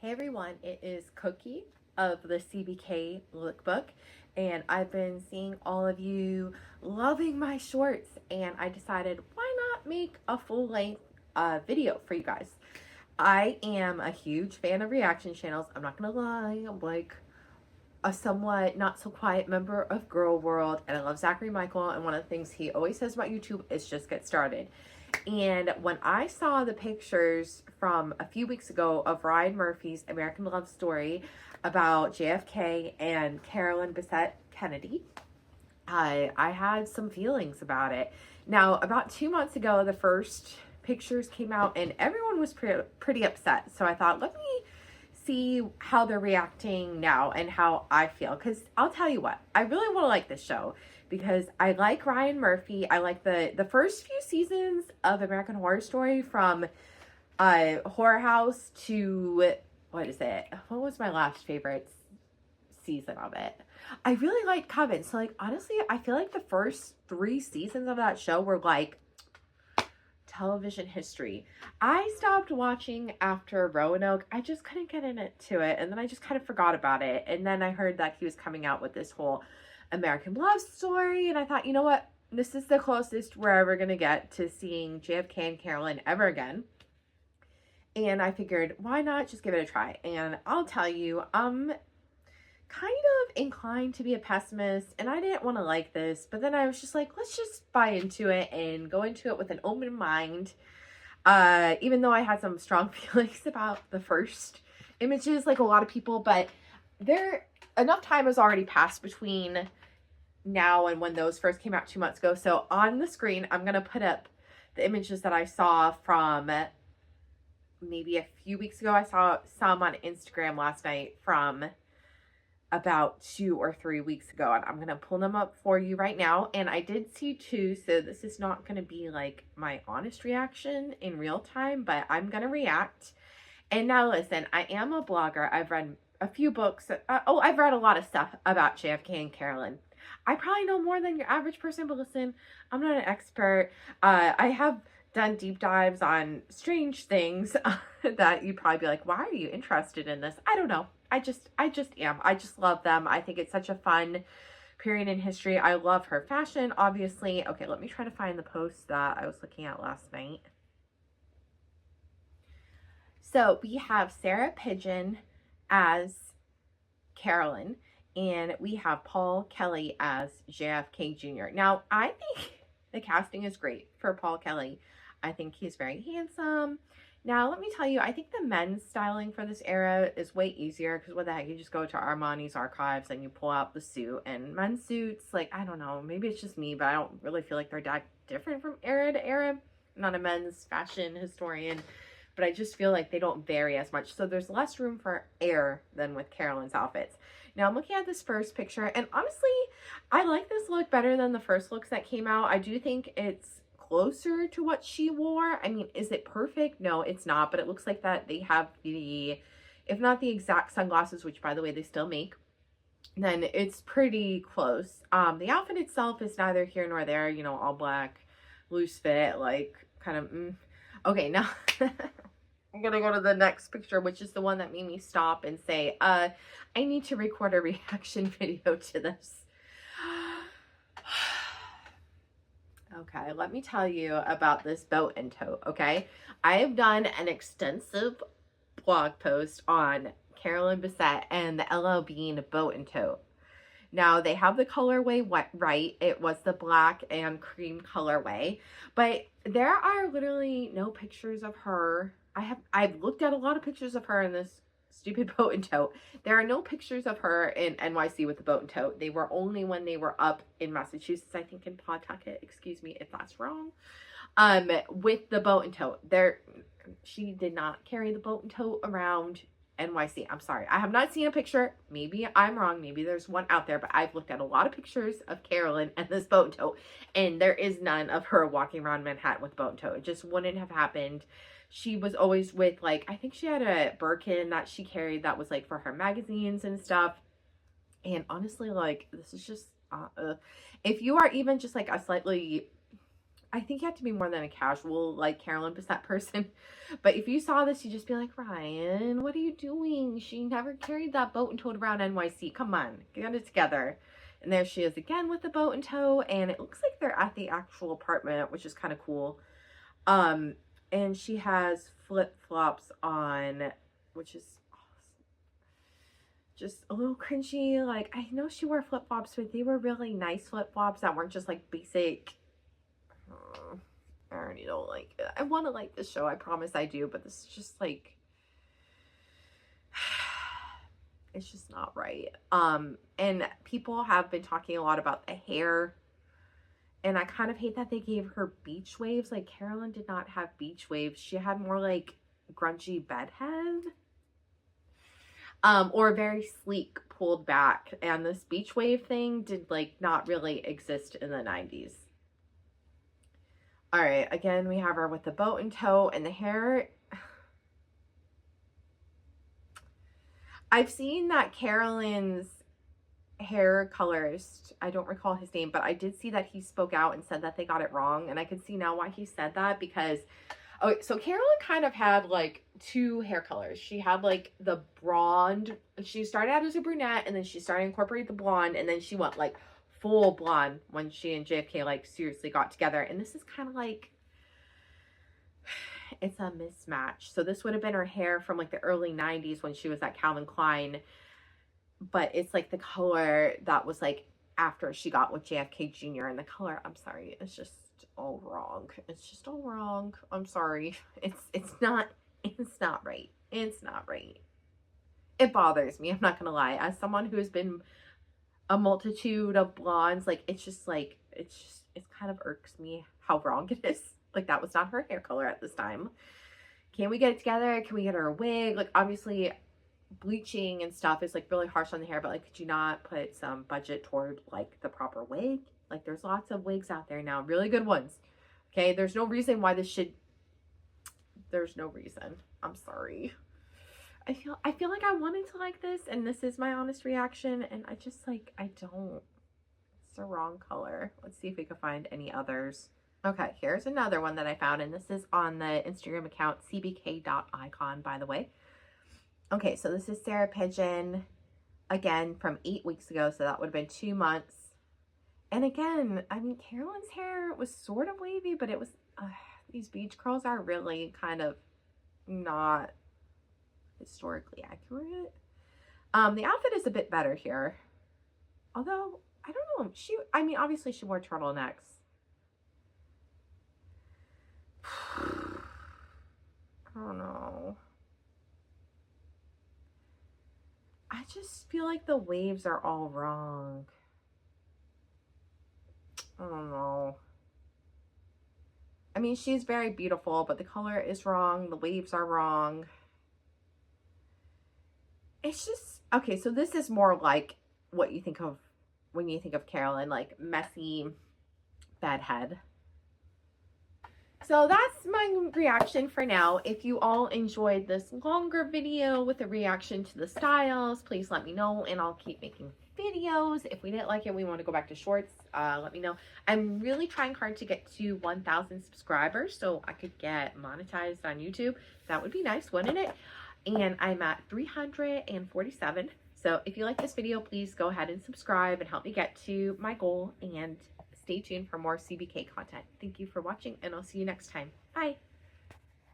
Hey everyone, it is Cookie of the CBK Lookbook, and I've been seeing all of you loving my shorts, and I decided why not make a full-length video for you guys. I am a huge fan of reaction channels. I'm not gonna lie, I'm like a somewhat not so quiet member of Girl World, and I love Zachary Michael, and one of the things he always says about YouTube is just get started. And when I saw the pictures from a few weeks ago of Ryan Murphy's American Love Story about JFK and Carolyn Bessette-Kennedy, I had some feelings about it. Now, about 2 months ago, the first pictures came out and everyone was pretty upset. So I thought, let me see how they're reacting now and how I feel. Because I'll tell you what, I really want to like this show because I like Ryan Murphy. I like the first few seasons of American Horror Story, from Horror House to, what is it? What was my last favorite season of it? I really liked Coven. So like, honestly, I feel like the first 3 seasons of that show were like television history. I stopped watching after Roanoke. I just couldn't get into it, and then I just kind of forgot about it. And then I heard that he was coming out with this whole American Love Story, and I thought, you know what, this is the closest we're ever gonna get to seeing JFK and Carolyn ever again. And I figured, why not just give it a try? And I'll tell you, I'm kind of inclined to be a pessimist, and I didn't want to like this, but then I was just like, let's just buy into it and go into it with an open mind. Even though I had some strong feelings about the first images, like a lot of people, but enough time has already passed between now and when those first came out 2 months ago. So on the screen, I'm going to put up the images that I saw from maybe a few weeks ago. I saw some on Instagram last night from about 2 or 3 weeks ago, and I'm gonna pull them up for you right now. And I did see 2, so this is not gonna be like my honest reaction in real time, but I'm gonna react. And now listen, I am a blogger. I've read a few books. I've read a lot of stuff about JFK and Carolyn. I probably know more than your average person, but listen, I'm not an expert. I have done deep dives on strange things that you'd probably be like, why are you interested in this? I don't know. I just am. I just love them. I think it's such a fun period in history. I love her fashion, obviously. Okay, let me try to find the post that I was looking at last night. So we have Sarah Pigeon as Carolyn, and we have Paul Kelly as JFK Jr. Now, I think the casting is great for Paul Kelly. I think he's very handsome. Now, let me tell you, I think the men's styling for this era is way easier, because what the heck, you just go to Armani's archives and you pull out the suit. And men's suits, like, I don't know, maybe it's just me, but I don't really feel like they're that different from era to era. I'm not a men's fashion historian, but I just feel like they don't vary as much. So there's less room for error than with Carolyn's outfits. Now, I'm looking at this first picture, and honestly, I like this look better than the first looks that came out. I do think it's closer to what she wore. I mean, is it perfect? No, it's not, but it looks like that they have the, if not the exact sunglasses, which by the way, they still make, then it's pretty close. The outfit itself is neither here nor there, you know, all black, loose fit, like kind of, Okay, now I'm gonna go to the next picture, which is the one that made me stop and say, I need to record a reaction video to this. Okay, let me tell you about this boat and tote, okay? I have done an extensive blog post on Carolyn Bessette and the LL Bean boat and tote. Now, they have the colorway right. It was the black and cream colorway, but there are literally no pictures of her. I've looked at a lot of pictures of her in this stupid boat and tote. There are no pictures of her in NYC with the boat and tote. They were only when they were up in Massachusetts, I think in Pawtucket, excuse me if that's wrong, with the boat and tote. She did not carry the boat and tote around NYC. I'm sorry, I have not seen a picture. Maybe I'm wrong, maybe there's one out there, but I've looked at a lot of pictures of Carolyn and this boat and tote, and there is none of her walking around Manhattan with boat and tote. It just wouldn't have happened. She was always with, like, I think she had a Birkin that she carried that was like for her magazines and stuff. And honestly, like, this is just if you are even just like a slightly I think you have to be more than a casual, like, Carolyn Bessette person. But if you saw this, you'd just be like, Ryan, what are you doing? She never carried that boat and towed around NYC. Come on, get it together. And there she is again with the boat in tow. And it looks like they're at the actual apartment, which is kind of cool. And she has flip-flops on, which is just a little cringy. Like, I know she wore flip-flops, but they were really nice flip-flops that weren't just like basic. I already don't like it. I want to like this show, I promise I do, but this is just like, it's just not right. And people have been talking a lot about the hair, and I kind of hate that they gave her beach waves. Like, Carolyn did not have beach waves. She had more like grungy bedhead. Or very sleek pulled back. And this beach wave thing did like not really exist in the 90s. All right, again, we have her with the boat in tow and the hair. I've seen that Carolyn's hair colorist, I don't recall his name, but I did see that he spoke out and said that they got it wrong. And I can see now why he said that, because, okay, so Carolyn kind of had like two hair colors. She had like the blonde. She started out as a brunette, and then she started to incorporate the blonde, and then she went like full blonde when she and JFK like seriously got together. And this is kind of like, it's a mismatch. So this would have been her hair from like the early 90s when she was at Calvin Klein, but it's like the color that was like after she got with JFK Jr. And the color, I'm sorry, it's just all wrong. It's just all wrong. I'm sorry. It's not right. It's not right. It bothers me, I'm not gonna lie. As someone who has been a multitude of blondes, like, it's just like, it kind of irks me how wrong it is. Like, that was not her hair color at this time. Can we get it together? Can we get her a wig? Like, obviously bleaching and stuff is like really harsh on the hair, but like, could you not put some budget toward like the proper wig? Like, there's lots of wigs out there now, really good ones. Okay, there's no reason why this should, there's no reason. I'm sorry. I feel like I wanted to like this, and this is my honest reaction, and I just like, I don't. It's the wrong color. Let's see if we can find any others. Okay, here's another one that I found, and this is on the Instagram account cbk.icon, by the way. Okay, so this is Sarah Pigeon, again, from 8 weeks ago, so that would have been 2 months. And again, I mean, Carolyn's hair was sort of wavy, but it was, these beach curls are really kind of not historically accurate. The outfit is a bit better here. Although, I don't know, I mean, obviously she wore turtlenecks. I don't know. I just feel like the waves are all wrong. I don't know. I mean, she's very beautiful, but the color is wrong. The waves are wrong. It's just, okay, so this is more like what you think of when you think of Carolyn, like messy bedhead. So that's my reaction for now. If you all enjoyed this longer video with a reaction to the styles, please let me know, and I'll keep making videos. If we didn't like it, we want to go back to shorts, let me know. I'm really trying hard to get to 1,000 subscribers so I could get monetized on YouTube. That would be nice, wouldn't it? And I'm at 347. So if you like this video, please go ahead and subscribe and help me get to my goal, and stay tuned for more CBK content. Thank you for watching, and I'll see you next time. Bye.